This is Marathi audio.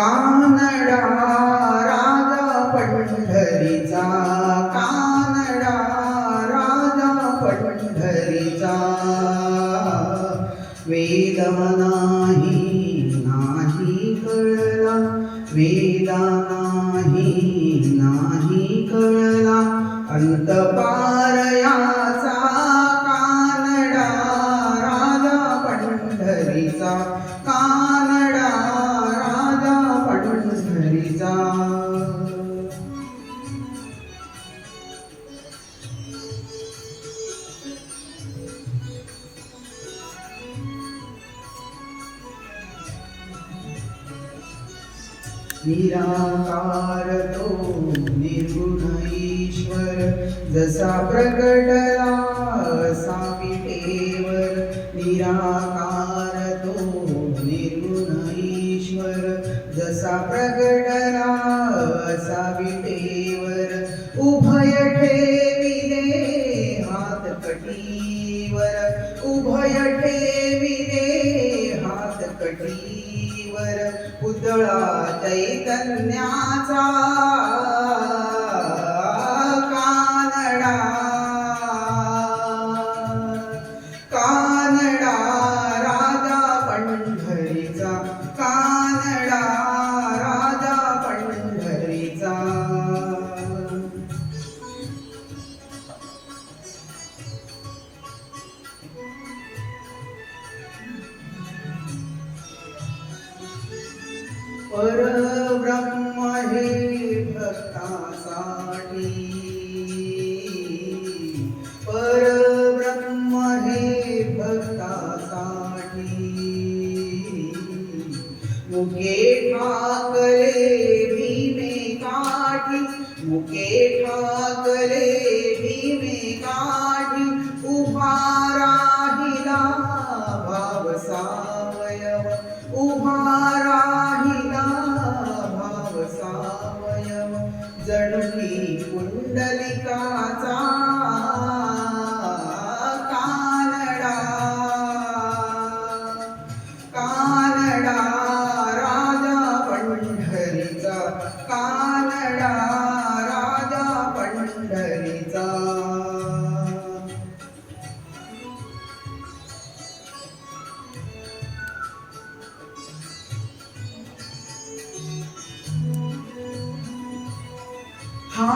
कानडा राजा पंढरीचा, कानडा राजा पंढरीचा. वेदा नाही कळला, वेदा नाही कळला अंत पार याचा. कानडा राजा पंढरीचा, कानडा राजा पंढरीचा. निराकार तो निर्गुण ईश्वर, जसा प्रगटला असा विटेवर. निराकार तो निर्गुण ईश्वर, जसा प्रगटला असा विटेवर. उभय ठेविले हात कटीवर, उभय ठेविले हात कटीवर. पुतळा चैतन्याचा, कानडा कानडा राजा पंढरीचा, कानडा राजा पंढरीचा. परब्रह्म हे भक्तासाठी, परब्रह्म हे भक्तासाठी. मुके ठाकले भीमे काठी, मुके ठाकले भीमे काठी. उभा राहिला भाव सावयव, उभा राहिला भाव सावयव. जणुकी पुंडलिकाचा, कानडा कानडा राजा पंढरीचा, कानडा राजा पंढरीचा. हा